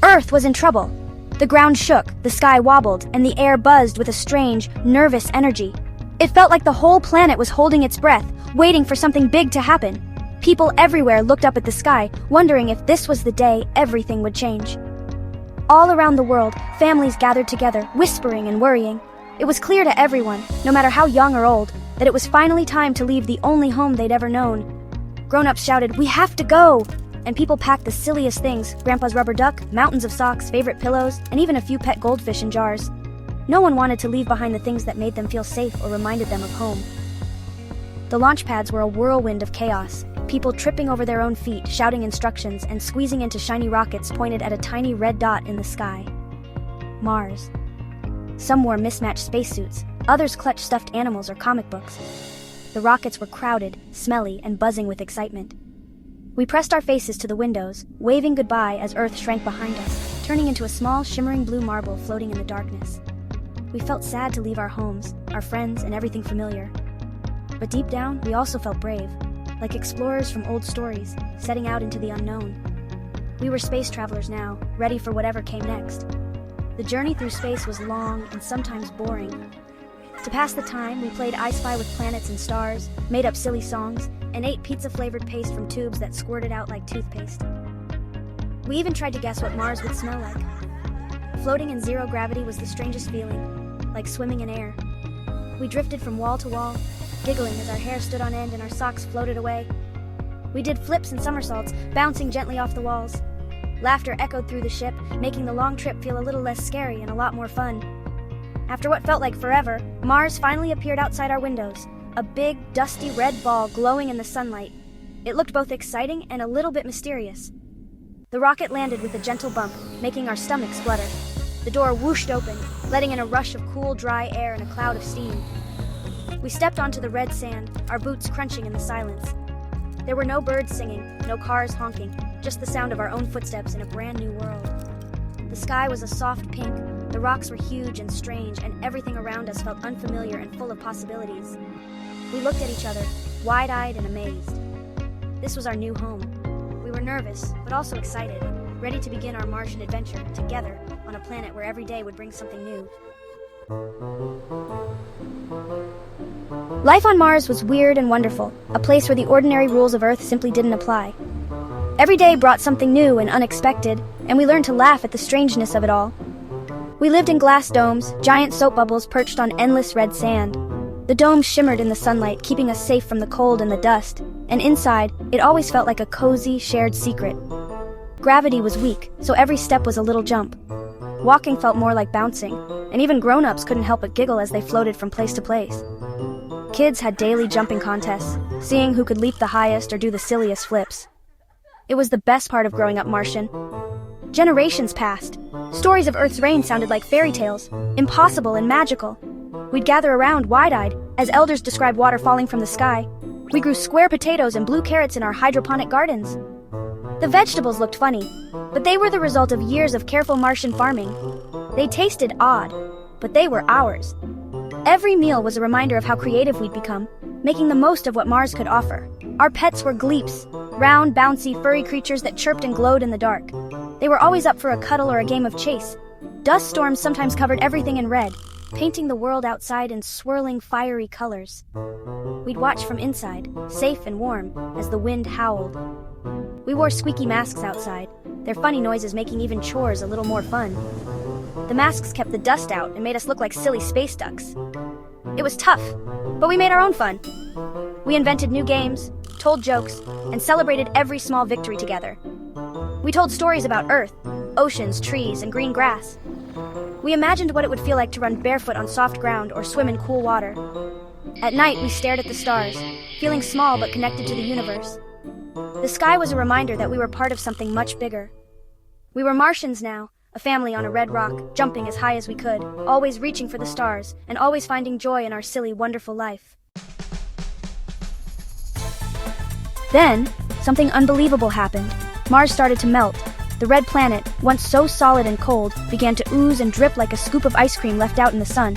Earth was in trouble. The ground shook, the sky wobbled, and the air buzzed with a strange, nervous energy. It felt like the whole planet was holding its breath, waiting for something big to happen. People everywhere looked up at the sky, wondering if this was the day everything would change. All around the world, families gathered together, whispering and worrying. It was clear to everyone, no matter how young or old, that it was finally time to leave the only home they'd ever known. Grown-ups shouted, "We have to go!" And people packed the silliest things: Grandpa's rubber duck, mountains of socks, favorite pillows, and even a few pet goldfish in jars. No one wanted to leave behind the things that made them feel safe or reminded them of home. The launch pads were a whirlwind of chaos. People tripping over their own feet, shouting instructions, and squeezing into shiny rockets pointed at a tiny red dot in the sky. Mars. Some wore mismatched spacesuits, others clutched stuffed animals or comic books. The rockets were crowded, smelly, and buzzing with excitement. We pressed our faces to the windows, waving goodbye as Earth shrank behind us, turning into a small, shimmering blue marble floating in the darkness. We felt sad to leave our homes, our friends, and everything familiar. But deep down, we also felt brave, like explorers from old stories, setting out into the unknown. We were space travelers now, ready for whatever came next. The journey through space was long and sometimes boring. To pass the time, we played I Spy with planets and stars, made up silly songs, and ate pizza-flavored paste from tubes that squirted out like toothpaste. We even tried to guess what Mars would smell like. Floating in zero gravity was the strangest feeling, like swimming in air. We drifted from wall to wall, giggling as our hair stood on end and our socks floated away. We did flips and somersaults, bouncing gently off the walls. Laughter echoed through the ship, making the long trip feel a little less scary and a lot more fun. After what felt like forever, Mars finally appeared outside our windows, a big, dusty red ball glowing in the sunlight. It looked both exciting and a little bit mysterious. The rocket landed with a gentle bump, making our stomachs flutter. The door whooshed open, letting in a rush of cool, dry air and a cloud of steam. We stepped onto the red sand, our boots crunching in the silence. There were no birds singing, no cars honking, just the sound of our own footsteps in a brand new world. The sky was a soft pink, the rocks were huge and strange, and everything around us felt unfamiliar and full of possibilities. We looked at each other, wide-eyed and amazed. This was our new home. We were nervous, but also excited, ready to begin our Martian adventure together on a planet where every day would bring something new. Life on Mars was weird and wonderful, a place where the ordinary rules of Earth simply didn't apply. Every day brought something new and unexpected, and we learned to laugh at the strangeness of it all. We lived in glass domes, giant soap bubbles perched on endless red sand. The domes shimmered in the sunlight, keeping us safe from the cold and the dust, and inside, it always felt like a cozy, shared secret. Gravity was weak, so every step was a little jump. Walking felt more like bouncing, and even grown-ups couldn't help but giggle as they floated from place to place. Kids had daily jumping contests, seeing who could leap the highest or do the silliest flips. It was the best part of growing up Martian. Generations passed. Stories of Earth's reign sounded like fairy tales, impossible and magical. We'd gather around, wide-eyed, as elders described water falling from the sky. We grew square potatoes and blue carrots in our hydroponic gardens. The vegetables looked funny, but they were the result of years of careful Martian farming. They tasted odd, but they were ours. Every meal was a reminder of how creative we'd become, making the most of what Mars could offer. Our pets were gleeps, round, bouncy, furry creatures that chirped and glowed in the dark. They were always up for a cuddle or a game of chase. Dust storms sometimes covered everything in red, painting the world outside in swirling, fiery colors. We'd watch from inside, safe and warm, as the wind howled. We wore squeaky masks outside, their funny noises making even chores a little more fun. The masks kept the dust out and made us look like silly space ducks. It was tough, but we made our own fun. We invented new games, told jokes, and celebrated every small victory together. We told stories about Earth, oceans, trees, and green grass. We imagined what it would feel like to run barefoot on soft ground or swim in cool water. At night, we stared at the stars, feeling small but connected to the universe. The sky was a reminder that we were part of something much bigger. We were Martians now, a family on a red rock, jumping as high as we could, always reaching for the stars, and always finding joy in our silly, wonderful life. Then, something unbelievable happened. Mars started to melt. The red planet, once so solid and cold, began to ooze and drip like a scoop of ice cream left out in the sun.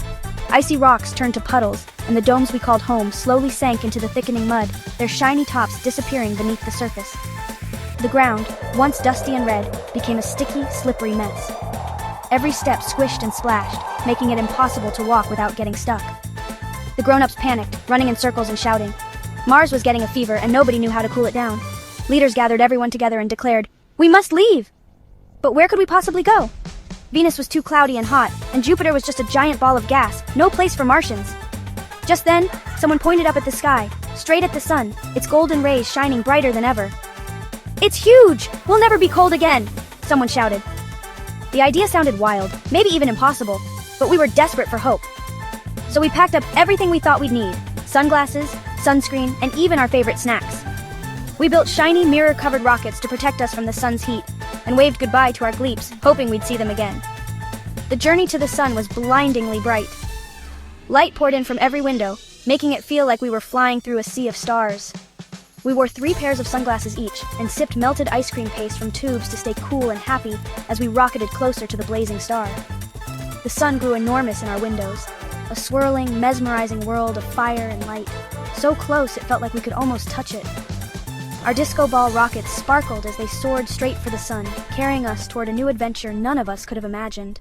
Icy rocks turned to puddles, and the domes we called home slowly sank into the thickening mud, their shiny tops disappearing beneath the surface. The ground, once dusty and red, became a sticky, slippery mess. Every step squished and splashed, making it impossible to walk without getting stuck. The grown-ups panicked, running in circles and shouting. Mars was getting a fever and nobody knew how to cool it down. Leaders gathered everyone together and declared, "We must leave!" But where could we possibly go? Venus was too cloudy and hot, and Jupiter was just a giant ball of gas, no place for Martians. Just then, someone pointed up at the sky, straight at the sun, its golden rays shining brighter than ever. "It's huge! We'll never be cold again!" someone shouted. The idea sounded wild, maybe even impossible, but we were desperate for hope. So we packed up everything we thought we'd need: sunglasses, sunscreen, and even our favorite snacks. We built shiny, mirror-covered rockets to protect us from the sun's heat, and waved goodbye to our gleeps, hoping we'd see them again. The journey to the sun was blindingly bright. Light poured in from every window, making it feel like we were flying through a sea of stars. We wore 3 pairs of sunglasses each, and sipped melted ice cream paste from tubes to stay cool and happy as we rocketed closer to the blazing star. The sun grew enormous in our windows, a swirling, mesmerizing world of fire and light, so close it felt like we could almost touch it. Our disco ball rockets sparkled as they soared straight for the sun, carrying us toward a new adventure none of us could have imagined.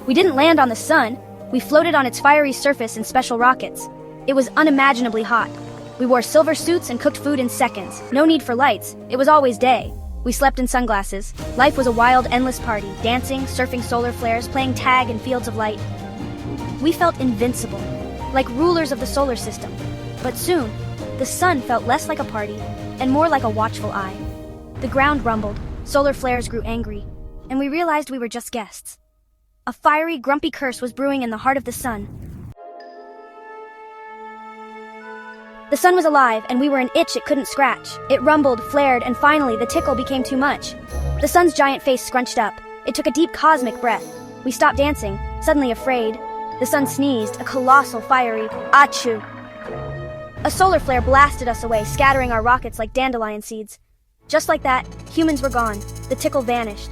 We didn't land on the sun. We floated on its fiery surface in special rockets. It was unimaginably hot. We wore silver suits and cooked food in seconds. No need for lights. It was always day. We slept in sunglasses. Life was a wild, endless party, dancing, surfing solar flares, playing tag in fields of light. We felt invincible, like rulers of the solar system. But soon, the sun felt less like a party and more like a watchful eye. The ground rumbled, solar flares grew angry, and we realized we were just guests. A fiery, grumpy curse was brewing in the heart of the sun. The sun was alive, and we were an itch it couldn't scratch. It rumbled, flared, and finally the tickle became too much. The sun's giant face scrunched up. It took a deep cosmic breath. We stopped dancing, suddenly afraid. The sun sneezed, a colossal, fiery achoo. A solar flare blasted us away, scattering our rockets like dandelion seeds. Just like that, humans were gone. The tickle vanished.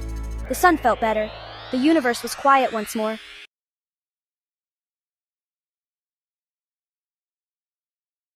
The sun felt better. The universe was quiet once more.